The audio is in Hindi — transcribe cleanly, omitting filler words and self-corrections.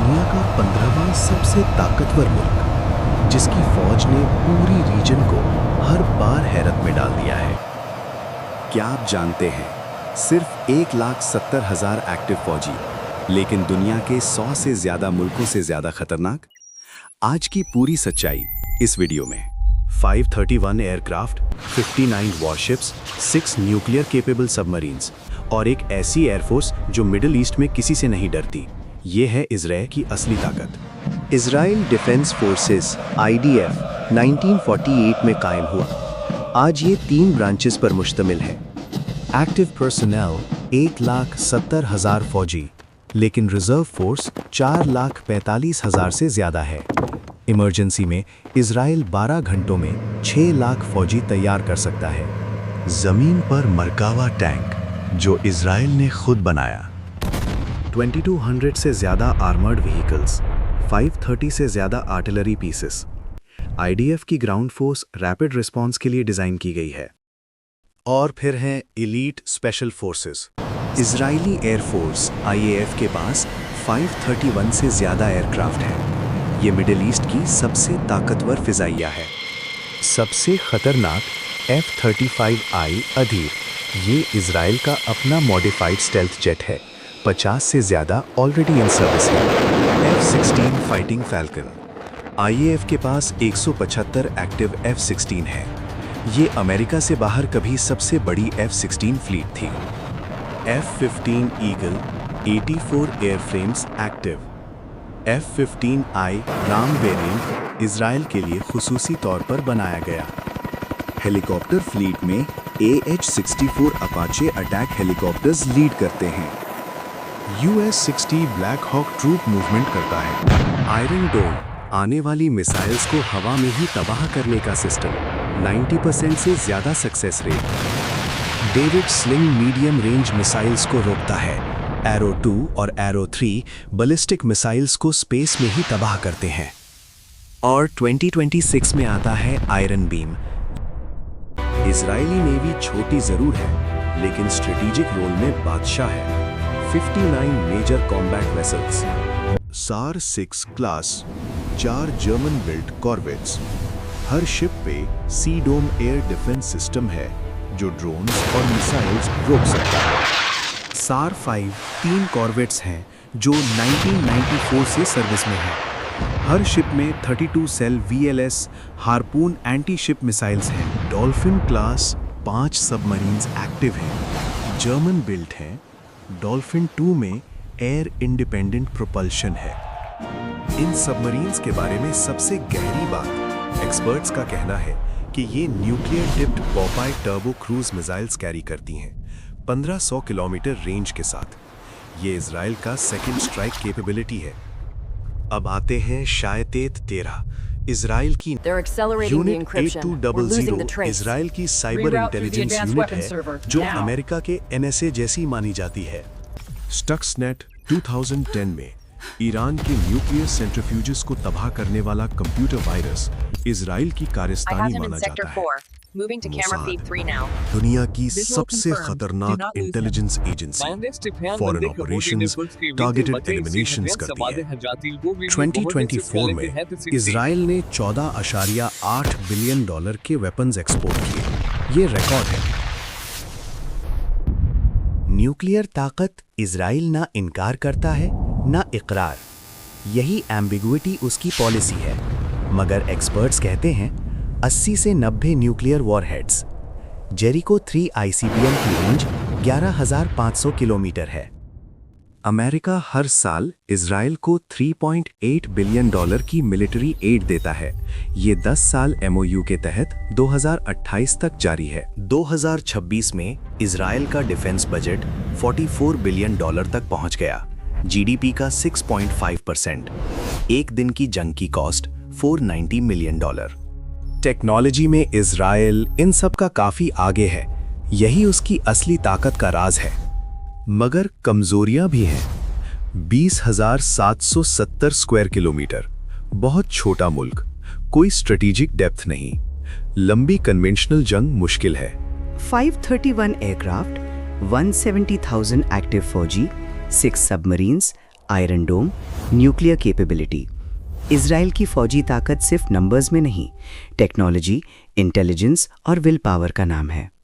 दुनिया का 15वां सबसे ताकतवर मुल्क, जिसकी फौज ने पूरी रीजन को हर बार हैरत में डाल दिया है। क्या आप जानते हैं, सिर्फ 1,70,000 एक्टिव फौजी, लेकिन दुनिया के 100 से ज्यादा मुल्कों से ज्यादा खतरनाक। आज की पूरी सच्चाई इस वीडियो में। 531 aircraft, 59 warships, 6 nuclear capable submarines और एक ऐसी एयरफोर्स जो मिडिल ईस्ट में किसी से नहीं डरती। ये है इजराइल की असली ताकत। इजराइल डिफेंस फोर्सेस IDF 1948 में कायम हुआ। आज ये 3 ब्रांचेस पर मुश्तमिल है। एक्टिव पर्सनल 1,70,000 फौजी, लेकिन रिजर्व फोर्स 4,45,000 से ज्यादा है। इमरजेंसी में इजराइल 12 घंटों में 6 लाख फौजी तैयार कर सकता है। जमीन पर मरकावा टैंक, जो इजराइल ने खुद बनाया। 2200 से ज्यादा आर्मर्ड व्हीकल्स, 530 से ज्यादा आर्टिलरी पीसेस। IDF की ग्राउंड फोर्स रैपिड रिस्पांस के लिए डिजाइन की गई है। और फिर हैं elite special forces. Israeli air force IAF के पास 531 से ज्यादा एयरक्राफ्ट हैं। ये मिडिल ईस्ट की सबसे ताकतवर फिजाइया है। सबसे खतरनाक F-35I अधीर, ये इजराइल का अपना मॉडिफाइड स्टेल्थ जेट है। 50 से ज्यादा ऑलरेडी इन सर्विस है। F-16 फाइटिंग फैल्कन, IAF के पास 175 एक्टिव F-16 है। ये अमेरिका से बाहर कभी सबसे बड़ी F-16 फ्लीट थी। F-15 Eagle, 84 airframes active. F-15I Raam variant Israel के लिए खुसूसी तौर पर बनाया गया। हेलीकॉप्टर फ्लीट में AH-64 Apache attack helicopters lead करते हैं। US-60 Black Hawk troop movement करता है। आयरन डोम, आने वाली मिसाइल्स को हवा में ही तबाह करने का सिस्टम, 90% से ज्यादा success rate. David sling medium range missiles को रोकता है। एरो 2 और एरो 3 बैलिस्टिक मिसाइल्स को स्पेस में ही तबाह करते हैं। और 2026 में आता है आयरन बीम। इजरायली नेवी छोटी जरूर है, लेकिन स्ट्रेटेजिक रोल में बादशाह है। 59 major combat vessels, SAR 6 class, 4 German built corvettes. हर शिप पे C Dome air defence system है, जो ड्रोन्स और मिसाइल्स रोक सकता है। SAR 5 3 कॉर्वेट्स हैं, जो 1994 से सर्विस में है। हर शिप में 32 cell VLS Harpoon anti ship missiles हैं। डॉल्फिन क्लास 5 सबमरीन्स एक्टिव हैं, जर्मन बिल्ट हैं। डॉल्फिन 2 में एयर इंडिपेंडेंट प्रोपल्शन है। इन सबमरीन्स के बारे में सबसे गहरी बात, एक्सपर्ट्स का कहना है कि ये nuclear tipped पॉपाई turbo cruise missiles carry करती हैं, 1500 किलोमीटर रेंज के साथ। ये इजराइल का सेकंड स्ट्राइक कैपेबिलिटी है। अब आते हैं शायतेत 13, इजराइल की यूनिट 8200, इजराइल की साइबर इंटेलिजेंस यूनिट है, जो अमेरिका के NSA जैसी मानी जाती है। स्टक्सनेट 2010 में ईरान के न्यूक्लियर सेंट्रीफ्यूजेस को तबाह करने वाला कंप्यूटर वायरस इजराइल की कारस्तानी माना जाता है। दुनिया की सबसे खतरनाक intelligence agency foreign operations, targeted eliminations करती है। 2024 में इजराइल ने $14.8 बिलियन के वेपन्स एक्सपोर्ट किए। ये रिकॉर्ड है। न्यूक्लियर ताकत इजराइल ना इनकार करता है ना इकरार। यही एम्बिगुइटी उसकी पॉलिसी है। मगर एक्सपर्ट्स कहते हैं 80 से 90 न्यूक्लियर वॉरहेड्स। जेरिको 3 ICBM की रेंज 11,500 किलोमीटर है। अमेरिका हर साल इजराइल को $3.8 बिलियन की मिलिट्री एड देता है। ये 10 साल MOU के तहत 2028 तक जारी है। 2026 में इजराइल का डिफेंस बजट $44 बिलियन तक पहुंच गया। GDP का 6.5%। एक दिन की जंग की कॉस्ट $490 मिलियन। टेक्नोलॉजी में इजराइल इन सब का काफी आगे है। यही उसकी असली ताकत का राज है। मगर कमजोरियां भी हैं। 20,770 स्क्वायर किलोमीटर, बहुत छोटा मुल्क, कोई स्ट्रेटेजिक डेप्थ नहीं, लंबी कन्वेंशनल जंग मुश्किल है। 531 एयरक्राफ्ट, 170,000 एक्टिव फौजी, 6 सबमरीन्स, आयरन डोम, न्यूक्लियर कैपेबिलिटी। इजराइल की फौजी ताकत सिर्फ नंबर्स में नहीं, टेक्नोलॉजी, इंटेलिजेंस और विल पावर का नाम है।